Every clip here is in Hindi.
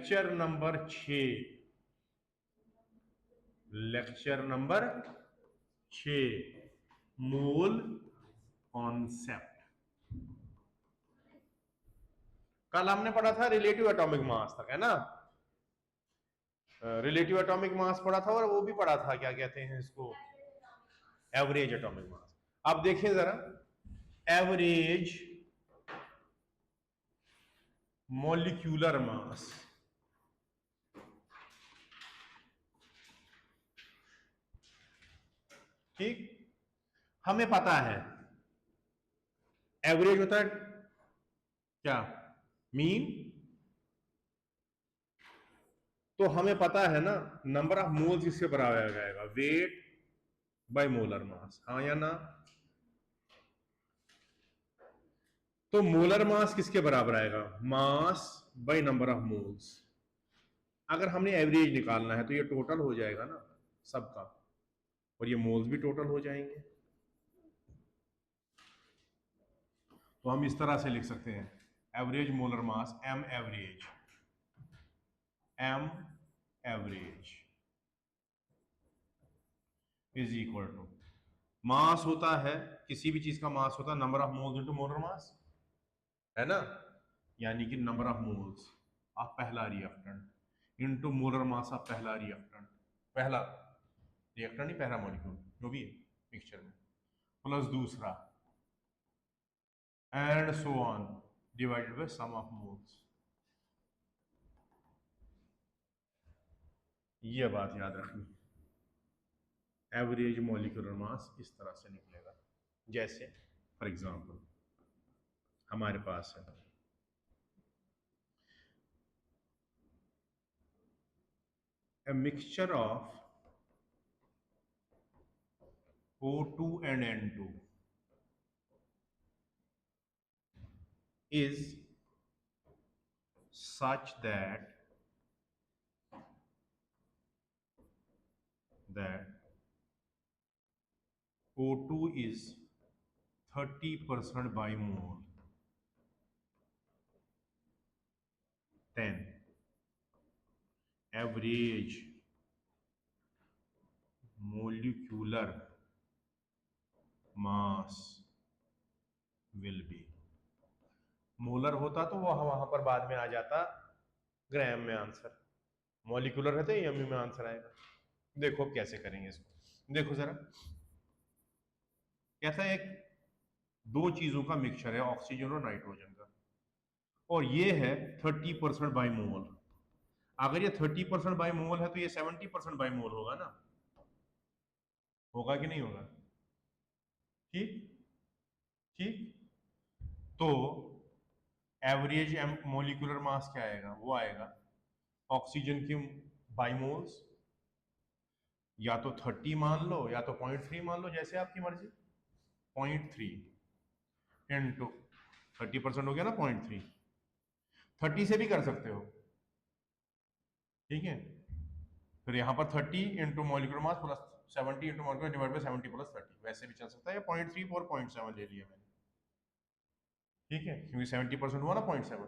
Lecture number 6, lecture number 6, mole concept. कल हमने पढ़ा था रिलेटिव एटॉमिक मास तक, है ना। रिलेटिव एटॉमिक मास पढ़ा था और वो भी पढ़ा था, क्या कहते हैं इसको, एवरेज एटॉमिक मास। अब देखिए जरा, एवरेज मॉलिक्यूलर मास। ठीक, हमें पता है एवरेज होता है क्या, मीन। तो हमें पता है ना नंबर ऑफ मोल्स इसके बराबर आएगा वेट बाय मोलर मास, हाँ या ना। तो मोलर मास किसके बराबर आएगा, mass by number of moles. अगर हमने एवरेज निकालना है तो ये टोटल हो जाएगा ना सबका, और ये मोल्स भी टोटल हो जाएंगे। तो हम इस तरह से लिख सकते हैं average molar mass, M average, M average is equal to, mass होता है किसी भी चीज का मास होता है number of moles into molar mass, है ना। यानी कि नंबर ऑफ मोल्स ऑफ पहला reactant into molar mass of पहला रिएक्टेंट, पहला रिएक्टेंट नहीं, पहला मॉलिक्यूल जो भी है मिक्सचर में, प्लस दूसरा, and so on, divided by sum of moles. ये बात याद रखनी, एवरेज मॉलिक्यूलर मास इस तरह से निकलेगा। जैसे फॉर एग्जांपल हमारे पास है a mixture of O2 and N2 is such that O2 is 30% by mole, then average molecular mass will be, molar होता तो वो वहां पर बाद में आ जाता ग्राम में आंसर, मॉलिक्यूलर है तो एमयू में आंसर आएगा। देखो कैसे करेंगे इसको, देखो जरा, कैसा एक दो चीजों का मिक्सचर है, ऑक्सीजन और नाइट्रोजन का, और ये है 30% बाई मोल। अगर ये 30% बाई मोल है तो ये 70% बाई मोल होगा ना, होगा कि नहीं होगा। ठीक ठीक, तो एवरेज मोलिकुलर मास क्या आएगा, वो आएगा ऑक्सीजन की बाई मोल्स, या तो 30 मान लो या तो 0.3 मान लो, जैसे आपकी मर्जी, 0.3 इंटू 30% हो गया ना 0.3, 30 से भी कर सकते हो, ठीक है। फिर यहाँ पर 30 into molecular mass plus 70 into molecular divide by 70 plus 30, वैसे भी चल सकता है, या 0.3 और 0.7 ले लिया मैंने, ठीक है, क्योंकि 70% हुआ ना 0.7।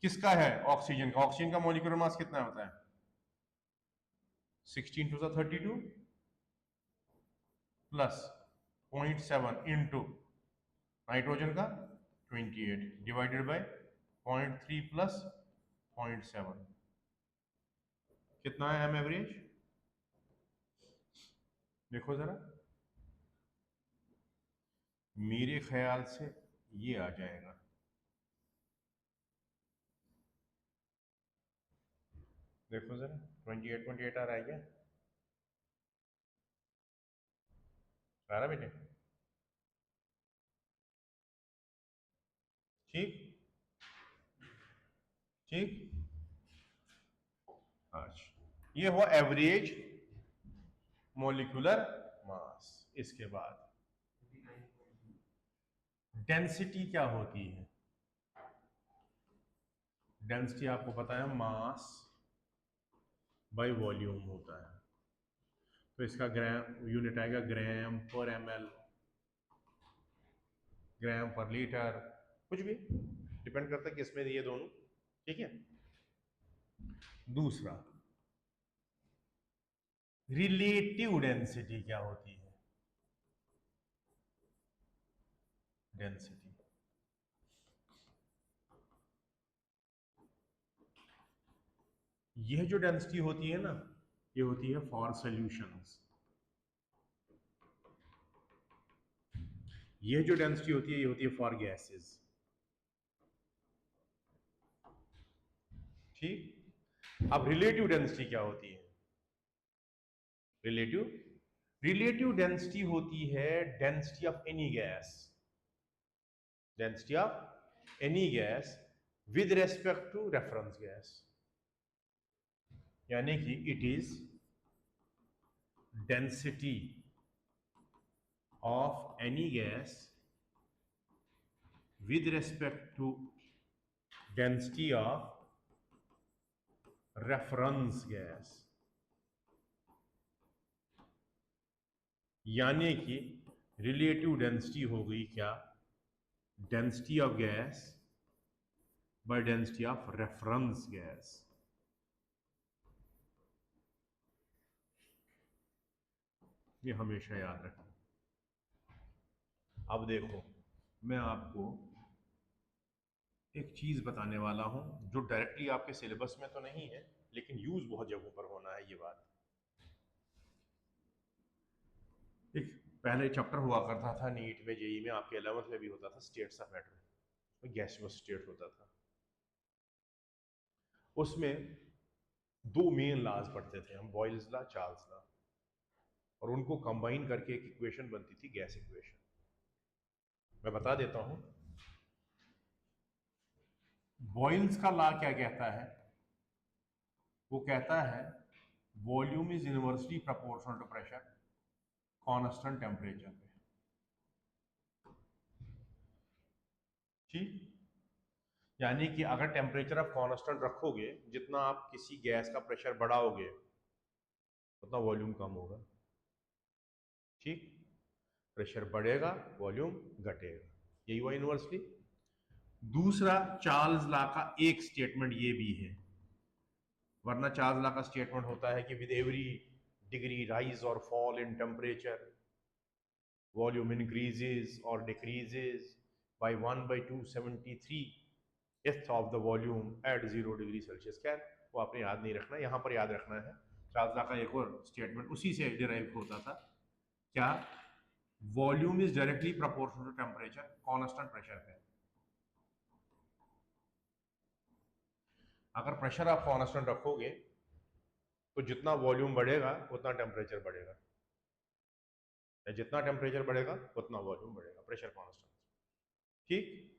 किसका है, ऑक्सीजन का। ऑक्सीजन का मॉलिक्यूलर मास कितना होता है, 16 टू 32 प्लस 0.7 इंटू नाइट्रोजन का 28 डिवाइडेड बाय 0.3 प्लस 0.7, कितना है एम एवरेज, देखो जरा, मेरे ख्याल से ये आ जाएगा, देखो जरा 28.8 आ रहा है क्या, आ रहा बेटे, ठीक ठीक। अच्छा, ये हुआ एवरेज मॉलिक्यूलर मास। इसके बाद डेंसिटी क्या होती है, डेंसिटी आपको पता है मास बाय वॉल्यूम होता है, तो इसका ग्राम यूनिट आएगा ग्राम पर ml, ग्राम पर लीटर, कुछ भी डिपेंड करता है किसमें दिए दोनों, ठीक है। दूसरा, रिलेटिव डेंसिटी क्या होती है? डेंसिटी, यह जो डेंसिटी होती है ना, ये होती है फॉर सॉल्यूशंस। यह जो डेंसिटी होती है ये होती है फॉर गैसेस। ठीक। अब रिलेटिव डेंसिटी क्या होती है? रिलेटिव डेंसिटी होती है density of any gas, density of any gas with respect to reference gas, यानी कि it is density of any gas with respect to density of reference gas, यानी कि रिलेटिव डेंसिटी हो गई क्या? Density of gas by density of reference gas. ये हमेशा याद रखना। अब देखो, मैं आपको एक चीज बताने वाला हूं जो डायरेक्टली आपके सिलेबस में तो नहीं है, लेकिन यूज बहुत जगहों पर होना है ये बात। एक पहले चैप्टर हुआ करता था नीट में, जेई में, आपके 11th में भी होता था, स्टेट्स ऑफ मैटर, उसमें गैसियस स्टेट होता था। उसमें दो मेन लॉज पढ़ते थे हम, बॉयल्स लॉ, चार्ल्स लॉ, और उनको कंबाइन करके एक इक्वेशन बनती थी, गैस इक्वेशन। मैं बता देता हूं, बॉयल्स का लॉ क्या कहता है? वो कहता है volume is inversely proportional to pressure constant temperature पे। ठीक, यानी कि अगर टेम्परेचर आप कांस्टेंट रखोगे, जितना आप किसी गैस का प्रेशर बढ़ाओगे उतना वॉल्यूम कम होगा। ठीक, प्रेशर बढ़ेगा, वॉल्यूम घटेगा, यही हुआ इनवर्सली। दूसरा, चार्ल्स लॉ का एक स्टेटमेंट ये भी है, वरना चार्ल्स लॉ का स्टेटमेंट होता है कि विद एवरी डिग्री राइज और fall in temperature volume increases और decreases by 1/273 of the volume at 0 degree Celsius. क्या, वो आपने याद नहीं रखना, यहां पर याद रखना है। चार्ल्स लॉ का एक और स्टेटमेंट उसी से डिराइव होता था, क्या? Volume is directly proportional to temperature constant pressure पे। अगर प्रेशर आप कांस्टेंट रखोगे तो जितना वॉल्यूम बढ़ेगा उतना टेम्परेचर बढ़ेगा, या जितना टेम्परेचर बढ़ेगा उतना वॉल्यूम बढ़ेगा, प्रेशर कांस्टेंट। ठीक।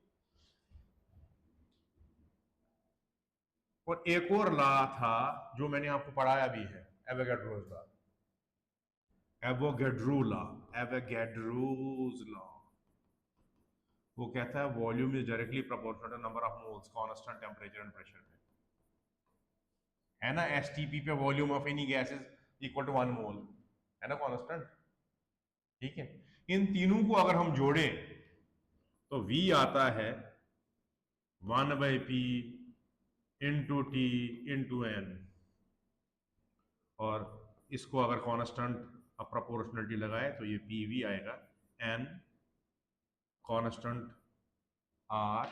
और एक और लॉ था जो मैंने आपको पढ़ाया भी है, Avogadro's law, Avogadro law, Avogadro's law. वो कहता है volume is directly proportional to number of moles constant temperature and pressure पे, है ना? एसटीपी पे volume of any gas is equal to 1 mole, है ना, कांस्टेंट। ठीक है, इन तीनों को अगर हम जोड़ें तो V आता है 1/P into T into N, और इसको अगर कांस्टेंट अब प्रोपोर्शनलिटी लगाए तो ये PV आएगा, N कांस्टेंट R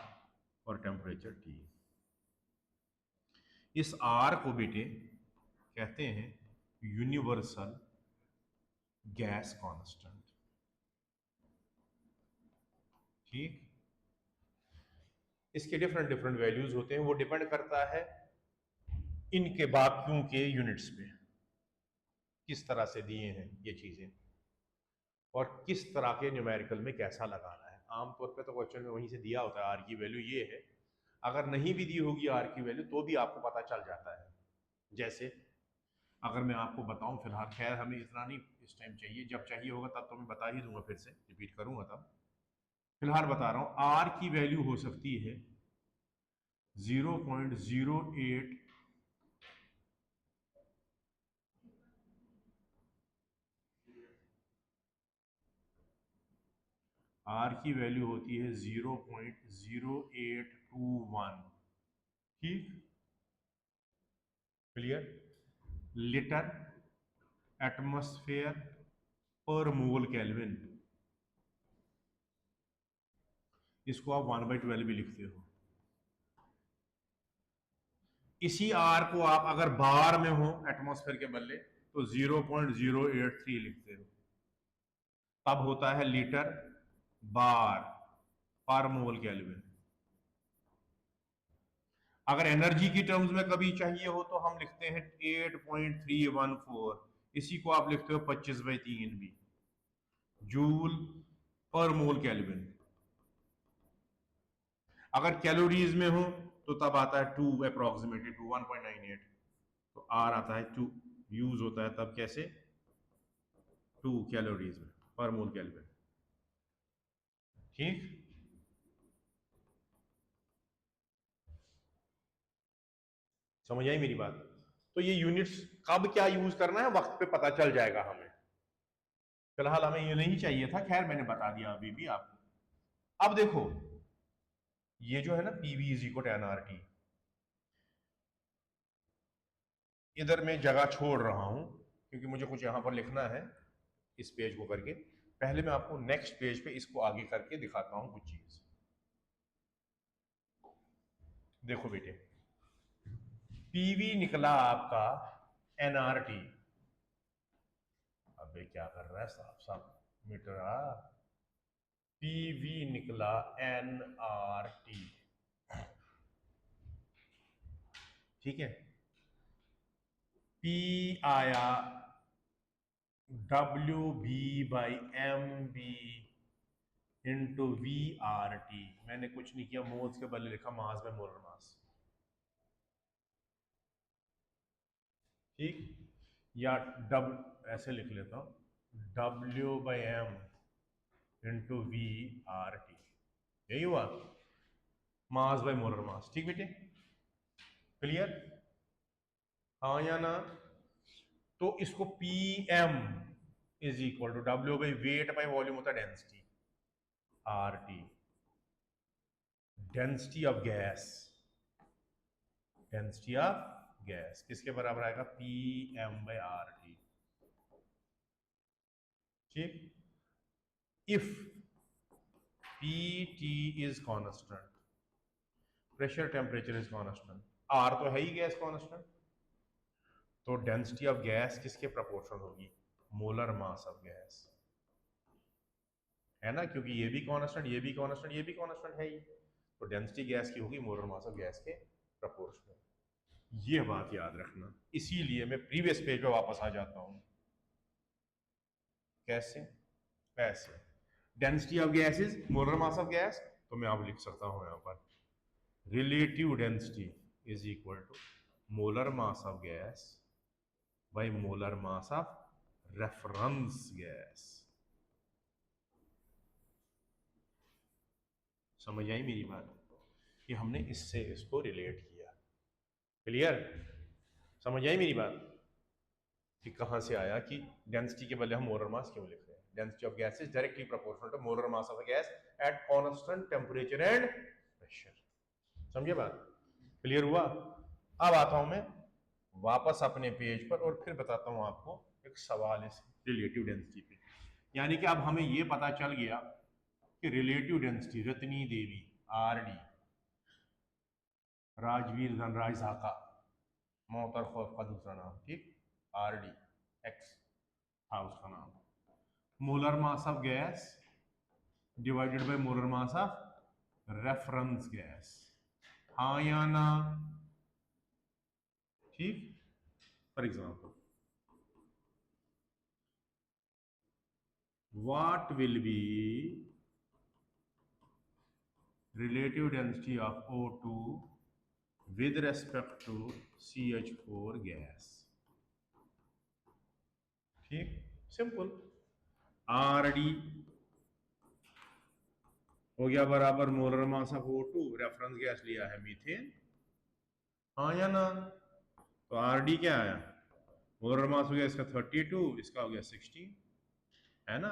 और टेम्परेचर T। इस R को बेटे कहते हैं यूनिवर्सल गैस कांस्टेंट। ठीक, इसके डिफरेंट डिफरेंट वैल्यूज होते हैं, वो डिपेंड करता है इनके बाकियों के यूनिट्स पे, किस तरह से दिए हैं ये चीजें और किस तरह के न्यूमेरिकल में कैसा लगाना है। आमतौर पे तो क्वेश्चन में वहीं से दिया होता है, आर की वैल्यू ये है। अगर नहीं भी दी होगी आर की वैल्यू तो भी आपको पता चल जाता है। जैसे अगर मैं आपको बताऊं, फिलहाल खैर हमें इतना नहीं इस टाइम चाहिए, जब चाहिए होगा तब तो मैं बता ही दूंगा, फिर से रिपीट करूंगा तब। फिलहाल बता रहा हूं, आर की वैल्यू हो सकती है 0.08, आर की वैल्यू होती है 0.0821। ठीक, क्लियर? लीटर एटमॉस्फेयर पर मोल केल्विन, इसको आप 1/12 भी लिखते हो। इसी आर को आप अगर बार में हो एटमॉस्फेयर के बदले तो 0.083 लिखते हो, तब होता है लीटर बार पर मोल केल्विन। अगर एनर्जी की टर्म्स में कभी चाहिए हो तो हम लिखते हैं 8.314, इसी को आप लिखते हो 25/3 भी, जूल पर मोल केल्विन। अगर कैलोरीज में हो तो तब आता है 2 अप्रोक्सीमेटली टू 1.98, तो आर आता है 2, यूज होता है तब कैसे 2 कैलोरीज में पर मोल केल्विन। ठीक, समझ आई मेरी बात? तो ये यूनिट्स कब क्या यूज करना है वक्त पे पता चल जाएगा हमें, फिलहाल हमें ये नहीं चाहिए था, खैर मैंने बता दिया अभी भी आपको। अब देखो ये जो है ना PV is equal to NRT, इधर मैं जगह छोड़ रहा हूं क्योंकि मुझे कुछ यहां पर लिखना है इस पेज को करके। पहले मैं आपको नेक्स्ट पेज पे इसको आगे करके दिखाता हूं कुछ चीज। देखो बेटे, पीवी निकला आपका एनआरटी, अबे क्या कर रहा है साफ साफ मीटर, पीवी निकला एनआरटी, ठीक है। पी आया W B by M B into V R T, मैंने कुछ नहीं किया, मोल्स के बदले लिखा मास बाय मोलर मास, ठीक। या ऐसे लिख लेता हूं W by M into V R T, यही हुआ मास बाय मोलर मास, ठीक बेटे? क्लियर? हाँ या ना? तो इसको P M is equal to W by weight by volume होता है density, R T, density of gas, density of gas किसके बराबर आएगा? P M by R T, ठीक। If P T is constant, pressure temperature is constant, R तो है ही गैस कॉन्स्टेंट, तो डेंसिटी ऑफ गैस किसके प्रोपोर्शनल होगी? मोलर मास ऑफ गैस, है ना, क्योंकि ये भी कांस्टेंट, ये भी कांस्टेंट, ये भी कांस्टेंट है ही, तो डेंसिटी गैस की होगी मोलर मास ऑफ गैस के प्रोपोर्शनल। ये बात याद रखना, इसीलिए मैं प्रीवियस पेज पे वापस आ जाता हूं। कैसे? ऐसे, density of gas is molar mass of gas, तो मैं अब लिख सकता हूं यहां पर relative density is equal to molar mass of gas by molar mass of reference gas. समझ आई मेरी बात? कि हमने इससे इसको रिलेट किया, क्लियर? समझ आई मेरी बात कि कहां से आया कि डेंसिटी के बदले हम मोलर मास क्यों लिख रहे हैं? Density of gas is directly proportional to molar mass of gas at constant temperature and pressure. समझे बात? क्लियर हुआ? अब आता हूं मैं वापस अपने पेज पर और फिर बताता हूं आपको एक सवाल इस रिलेटिव डेंसिटी पे। यानी कि अब हमें यह पता चल गया कि रिलेटिव डेंसिटी रतनी देवी आर डी, राजवीर धनराज झाका मोहतर खौफ का दूसरा नाम, ठीक, आर डी एक्स था उसका नाम, molar mass of gas divided by molar mass of reference gas, हाँ या ना? ठीक। For example what will be relative density of O2 with respect to CH4 gas? ठीक, सिंपल, आर डी हो गया बराबर molar mass of O2, reference gas लिया है मीथेन, हाँ या ना? तो आर डी क्या आया? मोलर मास हो गया इसका 32, इसका हो गया 16, है ना?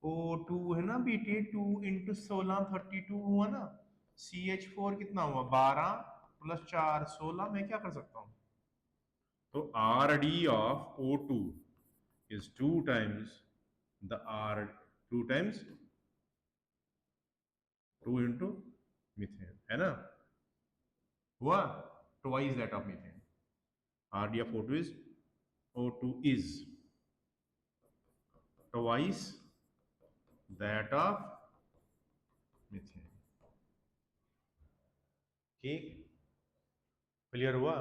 O2 है ना बेटे, 2 इंटू 16 32 हुआ ना, CH4 कितना हुआ? 12 प्लस 4 16, मैं क्या कर सकता हूँ तो RD of O2 is 2 times the R 2 times 2 into methane, है ना, हुआ, twice that of methane. RD of O2 is twice that of methane. ठीक, क्लियर हुआ?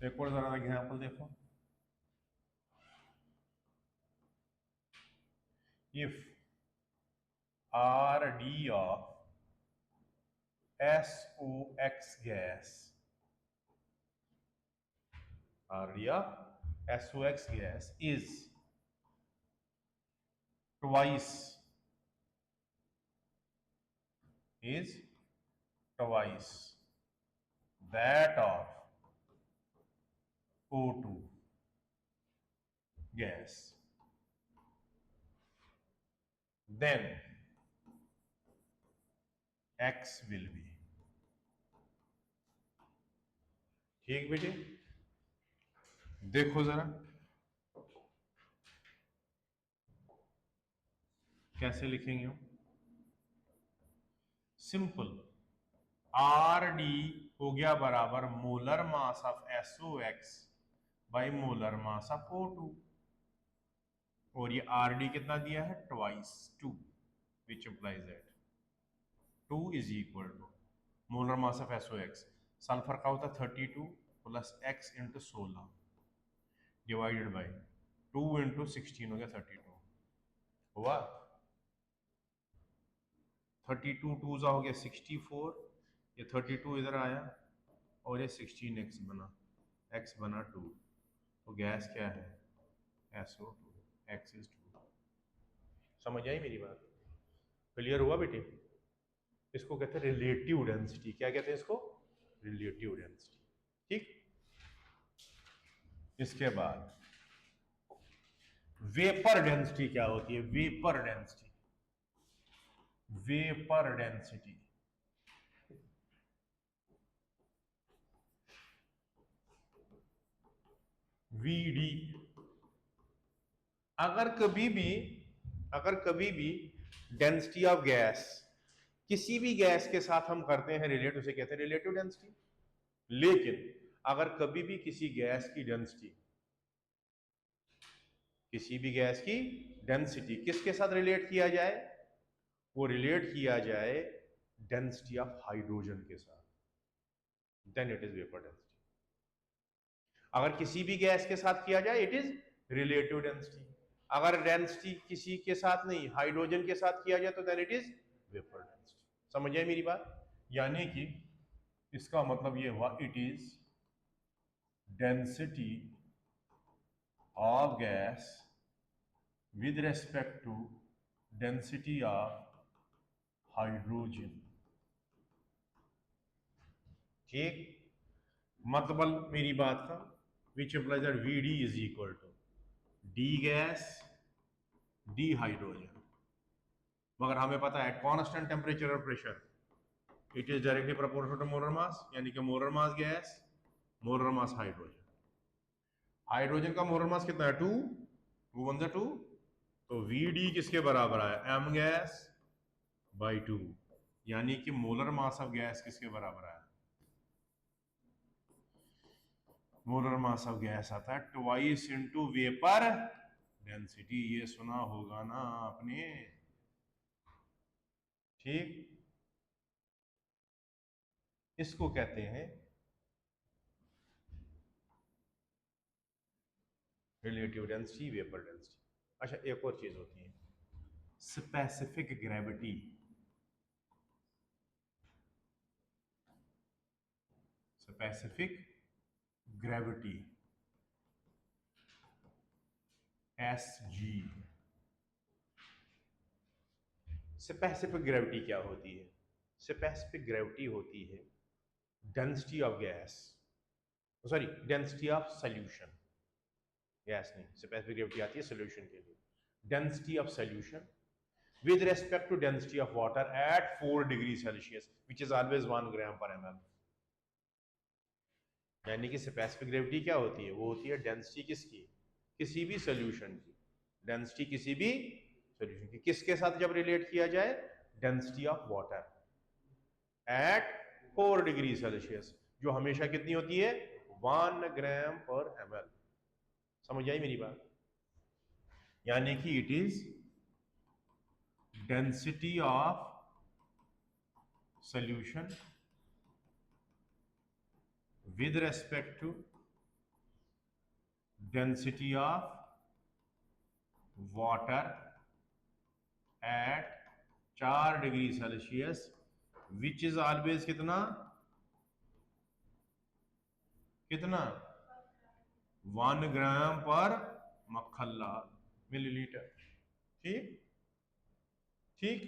एक और जरा एग्जाम्पल देखो. If RD of SOX gas, RD of SOX gas is twice that of O2 gas, then X will be. ठीक बेटे, देखो जरा कैसे लिखेंगे हम. सिंपल, RD हो गया बराबर molar mass of SOX by molar mass of O2, और ये RD कितना दिया है, twice 2, which implies that 2 is equal to molar mass of SOX, sulphur का होता 32 plus X into 16 divided by 2 into 16 हो गया 32, हुआ 32 2 हो गया 64, ये 32 इधर आया और ये 16x बना, x बना 2, तो गैस क्या है, SO2, x is 2. समझ आई मेरी बात? क्लियर हुआ बेटे? इसको कहते हैं रिलेटिव डेंसिटी. क्या कहते हैं इसको? Relative density. ठीक, इसके बाद वेपर डेंसिटी क्या होती है? Vapour density VD. अगर कभी भी डेंसिटी ऑफ गैस किसी भी गैस के साथ हम करते हैं रिलेट, उसे कहते हैं रिलेटिव डेंसिटी. लेकिन अगर कभी भी किसी गैस की डेंसिटी किसके साथ रिलेट किया जाए, वो रिलेट किया जाए डेंसिटी ऑफ हाइड्रोजन के साथ, then it is vapour density. अगर किसी भी गैस के साथ किया जाए इट इज रिलेटिव डेंसिटी. अगर डेंसिटी किसी के साथ नहीं, हाइड्रोजन के साथ किया जाए तो then it is vapour density. समझ आए मेरी बात? यानी कि इसका मतलब ये हुआ, it is density of gas with respect to density of hydrogen. ठीक, मतलब मेरी बात का, which implies that VD is equal to D gas D hydrogen. मगर हमें पता है कांस्टेंट टेम्परेचर और pressure it is directly proportional to molar mass, यानी कि molar mass gas, molar mass hydrogen. Hydrogen का मोलर मास कितना है, 2, 2 1 2, तो VD किसके बराबर आया, M गैस बाई 2, यानी कि मोलर मास ऑफ गैस किसके बराबर आया, मोलर मास ऑफ गैस आता है ट्वाइस इनटू वेपर डेंसिटी. ये सुना होगा ना आपने? ठीक, इसको कहते हैं रिलेटिव डेंसिटी, वेपर डेंसिटी. अच्छा, एक और चीज होती है specific gravity. Specific gravity SG. Specific gravity क्या होती है? स्पेसिफिक ग्रेविटी होती है density of gas, sorry density of solution. Gas नहीं, स्पेसिफिक ग्रेविटी आती है सॉल्यूशन के लिए. Density of solution with respect to density of water at 4 degrees Celsius, which is always 1 gram per ml. यानी कि स्पेसिफिक ग्रेविटी क्या होती है? वो होती है डेंसिटी किसकी? किसी भी सोल्यूशन की डेंसिटी, किसी भी सोल्यूशन की किसके साथ जब रिलेट किया जाए? Density of water at 4 degree Celsius, जो हमेशा कितनी होती है? 1 ग्राम पर ml। समझ आई मेरी बात? यानी कि it is density of solution with respect to density of water at 4 degree Celsius, which is always कितना? कितना? 1 ग्राम पर मखल्ला मिलीलीटर। ठीक ठीक।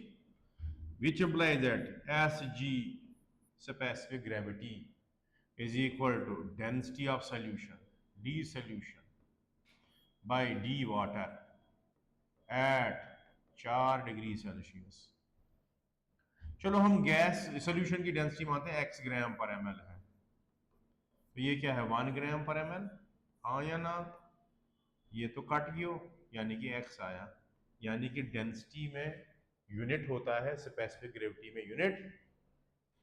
which implies that Sg, specific gravity, is equal to density of solution, d solution by d water at 4 degree Celsius. चलो हम गैस सोल्यूशन की डेंसिटी मानते हैं x ग्राम पर ml है, तो ये क्या है? 1 ग्राम पर ml। हाँ या ना? ये तो कट गयो, यानी कि x आया। यानी कि डेंसिटी में यूनिट होता है, स्पेसिफिक ग्रेविटी में यूनिट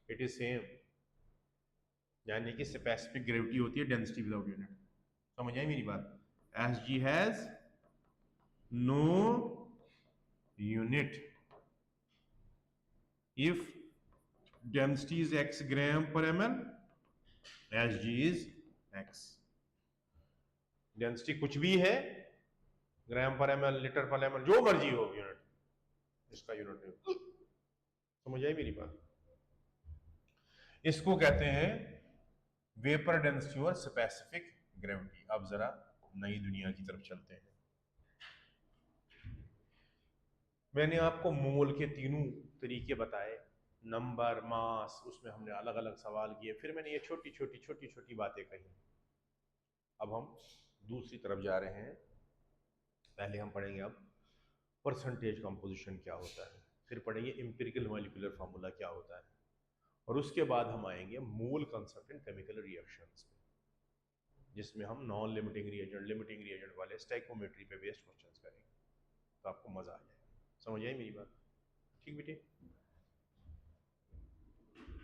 इट इज सेम। यानी कि स्पेसिफिक ग्रेविटी होती है डेंसिटी विदाउट यूनिट। समझ आई मेरी बात? S G has no unit if density is x gram per ml, S G is x। Density कुछ भी है, ग्राम पर ml, लीटर पर ml, जो मर्जी हो, यूनिट इसका यूनिट नहीं। समझ आई मेरी बात? इसको कहते हैं वेपर डेंसिटी और स्पेसिफिक ग्रेविटी। अब जरा नई दुनिया की तरफ चलते हैं। मैंने आपको मोल के तीनों तरीके बताए, नंबर, मास, उसमें हमने अलग अलग सवाल किए, फिर मैंने ये छोटी छोटी बातें कही। अब हम दूसरी तरफ जा रहे हैं। पहले हम पढ़ेंगे अब परसेंटेज कंपोजिशन क्या होता है, फिर पढ़ेंगे एम्पिरिकल मॉलिक्यूलर फार्मूला क्या होता है, और उसके बाद हम आएंगे मोल कंसेप्ट इन केमिकल रिएक्शंस पे, जिसमें हम non limiting reagent, limiting reagent वाले स्टोइकोमेट्री पे बेस्ड क्वेश्चंस करेंगे। तो आपको मजा आ जाएगा। समझ आई मेरी बात? ठीक बेटे?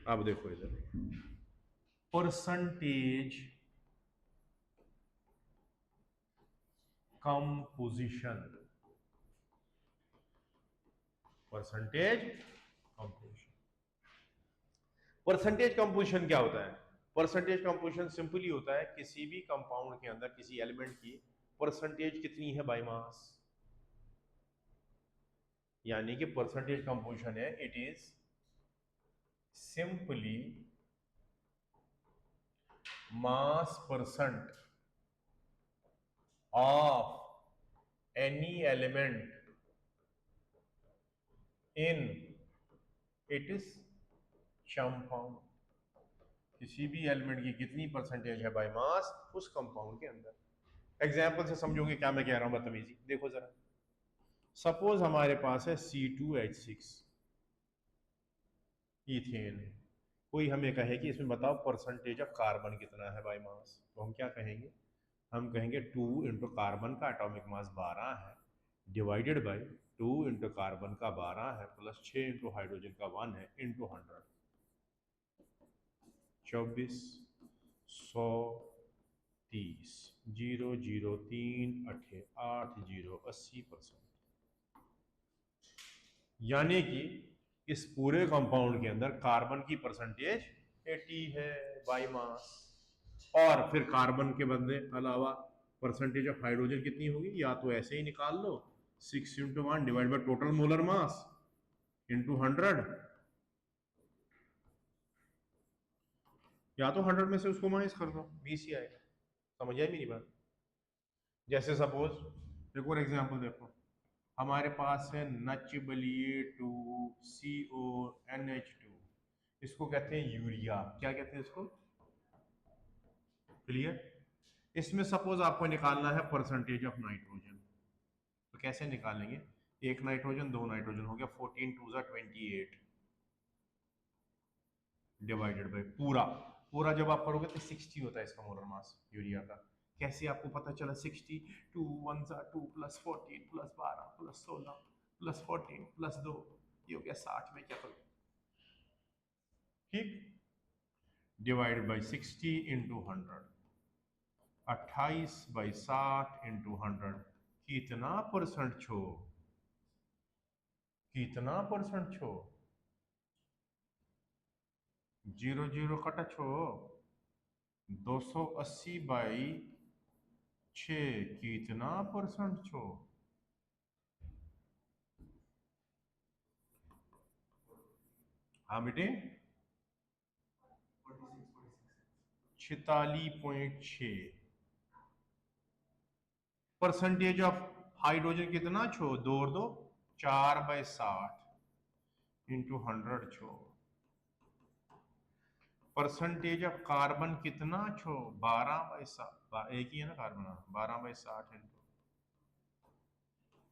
अब देखो इधर, percentage composition, percentage composition. Percentage composition क्या होता है? परसेंटेज कंपोजिशन सिंपली होता है किसी भी कंपाउंड के अंदर किसी एलिमेंट की परसेंटेज कितनी है बाय मास। यानी कि परसेंटेज कंपोजिशन है, it is simply mass percent of any element in its compound। किसी भी एलिमेंट की कितनी परसेंटेज है बाय मास उस कंपाउंड के अंदर। एग्जांपल से समझोगे क्या मैं कह रहा हूं? बदतमीजी देखो जरा। सपोज हमारे पास है C2H6 इथेन, कोई हमें कहे कि इसमें बताओ परसेंटेज ऑफ कार्बन कितना है बाय मास, तो हम क्या कहेंगे? हम कहेंगे 2 इंटू कार्बन का एटॉमिक मास 12 है डिवाइडेड बाय 2 इंटू कार्बन का 12 है प्लस 6 इंटू हाइड्रोजन का 1 है इंटू 100, 24 100 30 0 0 3 8 0 80%। यानी कि इस पूरे कंपाउंड के अंदर कार्बन की परसेंटेज 80 है बाय मास, और फिर कार्बन के बदले अलावा परसेंटेज ऑफ हाइड्रोजन कितनी होगी? या तो ऐसे ही निकाल लो, 6 into 1 divide by total molar mass into 100, या तो 100 में से उसको माइनस कर दो, 20 ही आएगा। समझ आई मेरी बात? जैसे सपोज एक और एग्जांपल देखो, हमारे पास है NaCO2, इसको कहते हैं यूरिया। क्या कहते हैं इसको? क्लियर? इसमें सपोज आपको निकालना है परसेंटेज ऑफ नाइट्रोजन, तो कैसे निकालेंगे? एक नाइट्रोजन, दो नाइट्रोजन हो गया, 14 2 28 डिवाइडेड बाय पूरा पूरा जब आप करोगे तो 60 होता है इसका मोलर मास यूरिया का। कैसे आपको पता चला 60? 2 1 2 plus 14 plus 12 plus 16 plus 14 plus 2, ये हो गया 60 में क्या करो, ठीक, डिवाइडेड बाई 60 इंटू 100, 28/60 इंटू 100, कितना परसेंट छो, कितना परसेंट छो, 0 0 कटा छो, 280/6 कितना परसेंट छो, हाँ बेटे 46.6 परसेंटेज ऑफ हाइड्रोजन कितना छो, 2 और 2 4/60 इंटू 100 छो। परसेंटेज ऑफ कार्बन कितना छो, 12/60, एक ही है ना कार्बन, 12/60 इंटू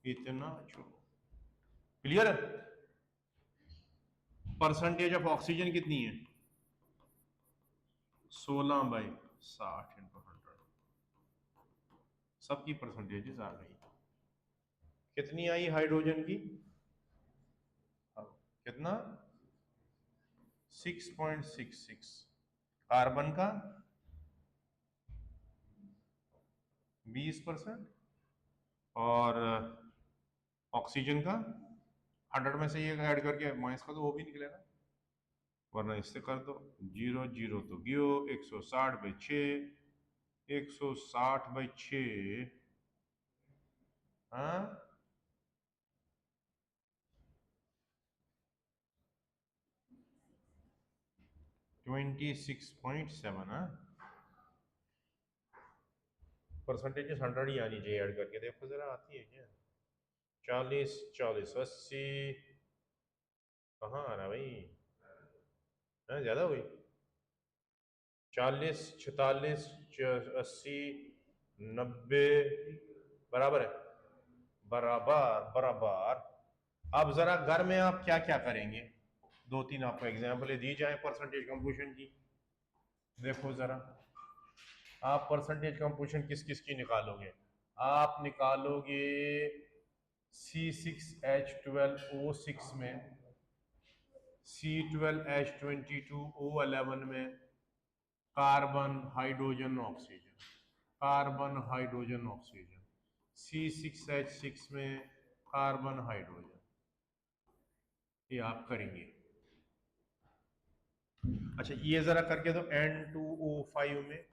इतना छो, क्लियर। परसेंटेज ऑफ ऑक्सीजन कितनी है, 16/60 इंटू 100, सबकी परसेंटेजेस आ गई। कितनी आई हाइड्रोजन की, कितना 6.66, कार्बन का 20% और ऑक्सीजन का 100 में से ये ऐड करके माइनस का तो वो भी निकलेगा, वरना इससे कर दो, 0 0 तो गियो, 160/6, 160/6, हाँ 26.7, हाँ परसेंटेज 100 ही आनी चाहिए ऐड करके, देखो जरा आती है क्या, 40 40 80, कहाँ आ रहा भाई, हाँ ज्यादा हुई, 40 46 80 90 बराबर है, बराबर बराबर। अब जरा घर में आप क्या क्या करेंगे, 2 3 आपको एग्जाम्पल दी जाए परसेंटेज कंपोजिशन की, देखो जरा आप परसेंटेज कंपोजिशन किस किस की निकालोगे, आप निकालोगे C6H12O6 में, C12H22O11 में, carbon hydrogen oxygen, carbon hydrogen oxygen, C6H6 में कार्बन हाइड्रोजन, ये आप करेंगे। अच्छा ये जरा करके दो, N2O5 में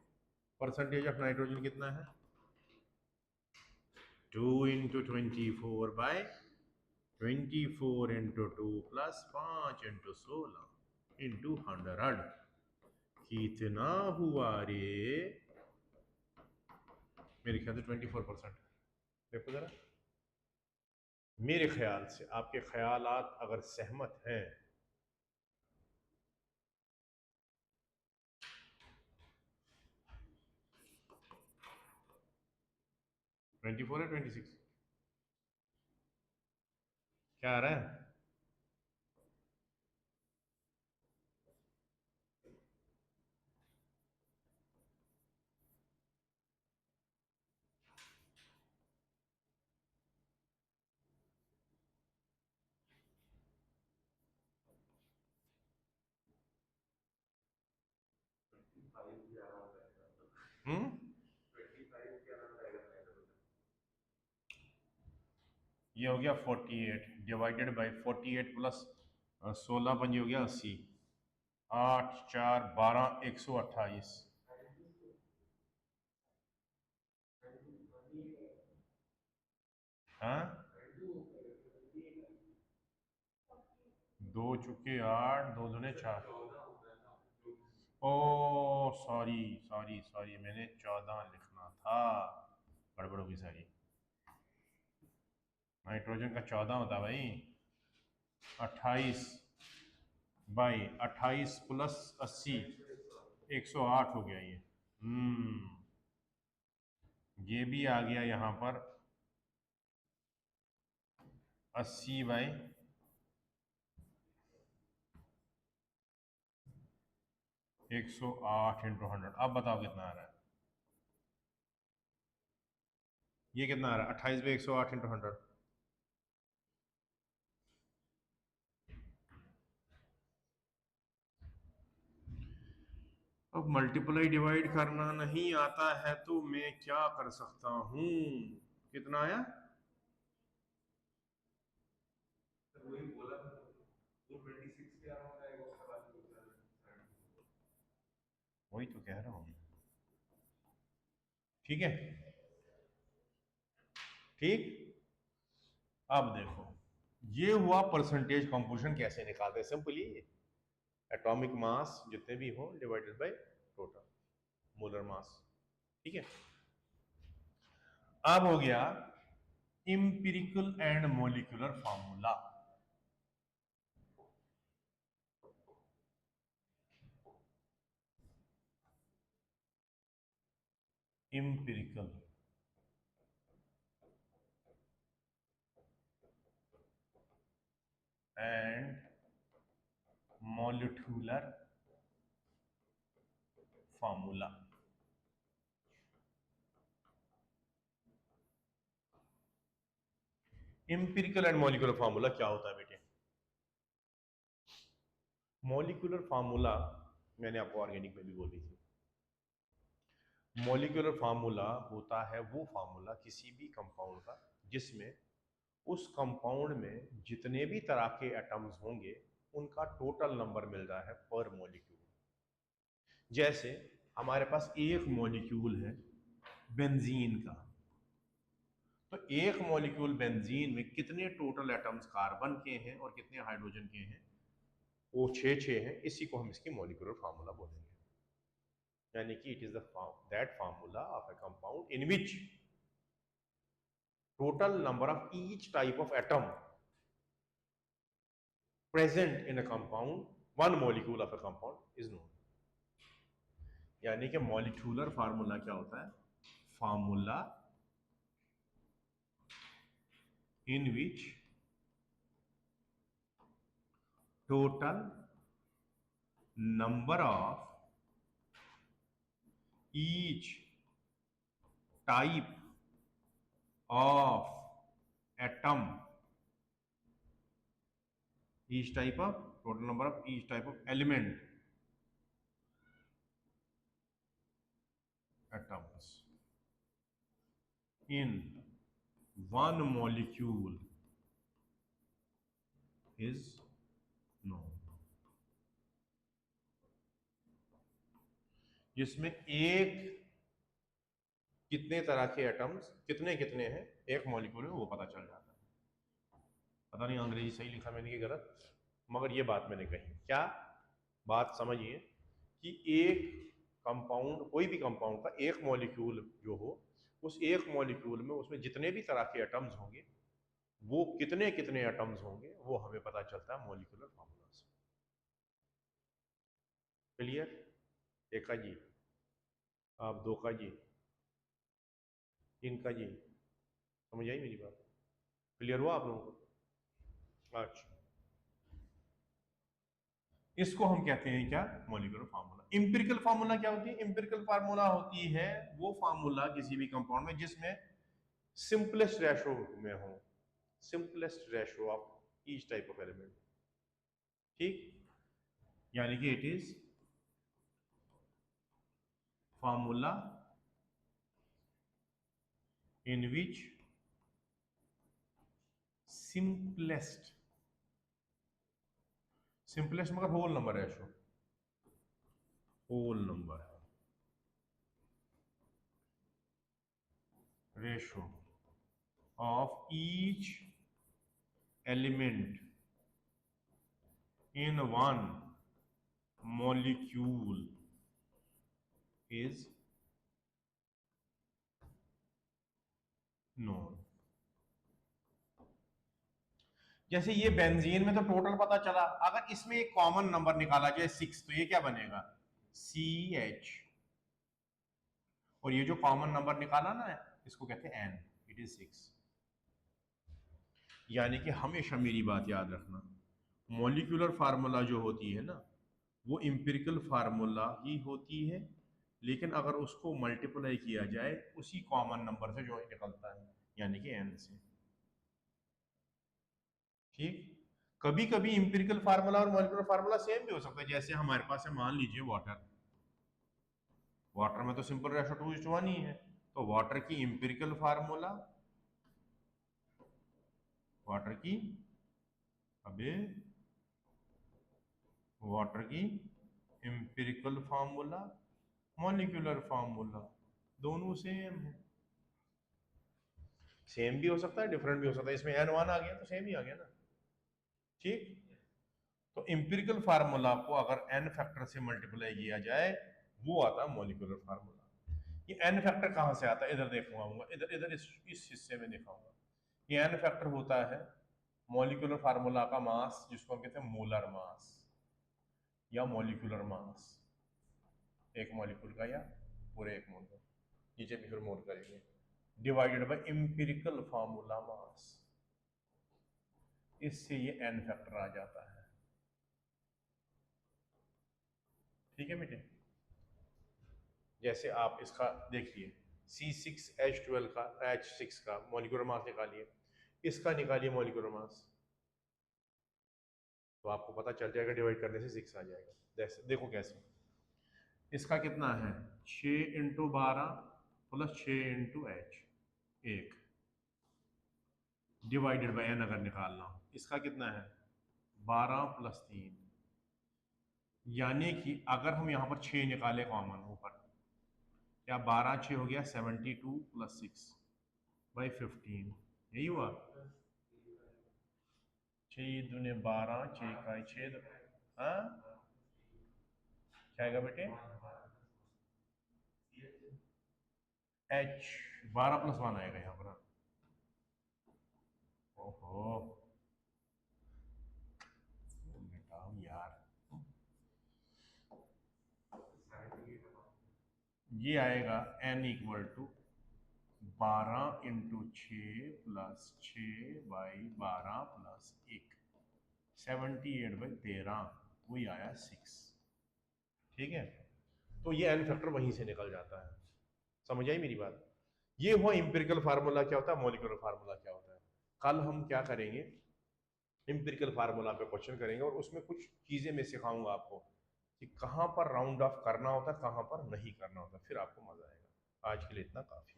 परसेंटेज ऑफ नाइट्रोजन कितना है, 2 × 24/24 × 2 प्लस 5 × 16 × 100, कितना हुआ रे, मेरे ख्याल से 24%, देखो जरा, मेरे ख्याल से आपके ख्यालात अगर सहमत हैं 24 है 26, क्या आ रहा है, हम्म, ये हो गया 48 डिवाइडेड बाई 48 प्लस 16 पंजी हो गया 80, 8 4 12 128, हाँ 2 चुके 8, 2 दूने 4, ओ सॉरी सॉरी सॉरी, मैंने 14 लिखना था, गड़बड़ होगी सारी, नाइट्रोजन का 14 होता भाई, 28/28 प्लस 80, 108 हो गया ये, ये भी आ गया यहाँ पर 80/ 108 इंटू 100, अब बताओ कितना आ रहा है? ये कितना आ रहा है? 28 बाई 108 इंटू 100। अब मल्टीप्लाई डिवाइड करना नहीं आता है तो मैं क्या कर सकता हूं? कितना आया? वही बोला, 226 के अराउंड आएगा, उसके बाद वही तो कह रहा हूं। ठीक है, ठीक। अब देखो, ये हुआ परसेंटेज कंपोजिशन कैसे निकालते हैं? सिंपली एटॉमिक मास जितने भी हो divided by total molar mass. ठीक है, अब हो गया empirical and molecular formula. Empirical and molecular formula. Empirical and molecular formula क्या होता है बेटे? मॉलिक्यूलर फार्मूला मैंने आपको ऑर्गेनिक में भी बोली थी। मॉलिक्यूलर फार्मूला होता है वो फार्मूला किसी भी कंपाउंड का जिसमें उस कंपाउंड में जितने भी तरह के एटम्स होंगे उनका टोटल नंबर मिल रहा है पर मॉलिक्यूल। जैसे हमारे पास एक मॉलिक्यूल है बेंजीन का, तो एक मॉलिक्यूल बेंजीन में कितने टोटल एटम्स कार्बन के हैं और कितने हाइड्रोजन के हैं? वो 6 हैं। इसी को हम इसकी मॉलिक्यूलर फार्मूला बोलेंगे। यानी कि it is that formula of a compound in which total number of each type of atom present in a compound, one molecule of a compound is known। यानी कि मॉलिक्यूलर फार्मूला क्या होता है? Formula in which total number of each type of atom, each type of total number of each type of element atoms in one molecule is known। जिसमें एक कितने तरह के एटम्स कितने कितने हैं एक मॉलिक्यूल में वो पता चल जाता है। पता नहीं अंग्रेजी सही लिखा मैंने कि गलत, मगर ये बात मैंने कही। क्या बात समझिए कि एक कंपाउंड, कोई भी कंपाउंड का एक मॉलिक्यूल जो हो, उस एक मॉलिक्यूल में उसमें जितने भी तरह के एटम्स होंगे वो कितने कितने एटम्स होंगे वो हमें पता चलता है मॉलिक्यूलर फार्मूला से। क्लियर? एक का जी, आप दो का जी, तीन का जी। समझ आई मेरी बात? क्लियर हुआ आप लोगों को? अच्छा, इसको हम कहते हैं क्या? Molecular formula. इंपिरिकल फार्मूला क्या होती है? इंपिरिकल फार्मूला होती है वो फार्मूला किसी भी कंपाउंड में जिसमें सिंपलेस्ट रेशो में हो, simplest ratio of each type of element. ठीक, यानी कि it is formula in which simplest, simplest मगर whole number ratio, whole number ratio of each element in one molecule is known। जैसे ये बेंजीन में तो टोटल पता चला, अगर इसमें एक कॉमन नंबर निकाला जाए 6 तो ये क्या बनेगा? CH। और ये जो कॉमन नंबर निकाला ना इसको कहते हैं N, इट इज 6। यानी कि हमेशा मेरी बात याद रखना, मॉलिक्यूलर फार्मूला जो होती है ना वो इम्पिरिकल फार्मूला ही होती है, लेकिन अगर उसको मल्टीप्लाई किया जाए उसी कॉमन नंबर से जो निकलता है, यानी कि n से। ठीक, कभी कभी इंपिरिकल फार्मूला और मॉलिक्यूलर फार्मूला सेम भी हो सकता है। जैसे हमारे पास है, मान लीजिए वाटर, वाटर में तो सिंपल रेशो 2:1 ही है, तो वाटर की इंपिरिकल फार्मूला, वाटर की, अबे वाटर की इंपिरिकल फार्मूला, मॉलिक्यूलर फार्मूला दोनों सेम है। सेम भी हो सकता है, डिफरेंट भी हो सकता है, इसमें n1 आ गया तो सेम ही आ गया ना। ठीक, तो इंपिरिकल फार्मूला को अगर n फैक्टर से मल्टीप्लाई किया जाए वो आता है मॉलिक्यूलर फार्मूला। ये n फैक्टर कहां से आता है, इधर दिखाऊंगा, इधर इधर इस हिस्से में दिखाऊंगा। ये n फैक्टर होता है मॉलिक्यूलर फार्मूला का मास, जिसको हम कहते हैं मोलर मास या मॉलिक्यूलर मास, एक मॉलिक्यूल का या पूरे एक मोल का, नीचे भी फिर मोल करेंगे, divided by empirical formula mass. इससे ये n फैक्टर आ जाता है। ठीक है बेटे, जैसे आप इसका देखिए, C6H12 का H6 का मॉलिक्यूलर मास निकालिए, इसका निकालिए मॉलिक्यूलर मास, तो आपको पता चल जाएगा, डिवाइड करने से 6 आ जाएगा। देखो कैसे, इसका कितना है 6 × 12 plus 6 × H, 1 divided by n अगर निकालना हो, इसका कितना है 12 प्लस 3, यानी कि अगर हम यहाँ पर 6 निकाले कॉमन ऊपर, क्या 12 6 हो गया 72 प्लस 6 बाई 15, यही हुआ। 6 दूने 12, 6 का 6, हाँ क्या आएगा बेटे, H 12 प्लस 1 आएगा यहाँ पर। ओहो यार, ये आएगा n equal to 12 × 6 plus 6 by 12 plus 1, 78 by 13, वही आया 6। ठीक है, तो ये n फैक्टर वहीं से निकल जाता है। समझ आई मेरी बात। ये हुआ इंपिरिकल फार्मूला क्या होता है, मॉलिक्यूलर फार्मूला क्या होता है। कल हम क्या करेंगे, इंपिरिकल फार्मूला पे क्वेश्चन करेंगे, और उसमें कुछ चीजें मैं सिखाऊंगा आपको कि कहाँ पर राउंड ऑफ करना होता है, कहाँ पर नहीं करना होता, फिर आपको मजा आएगा। आज के लिए इतना काफी।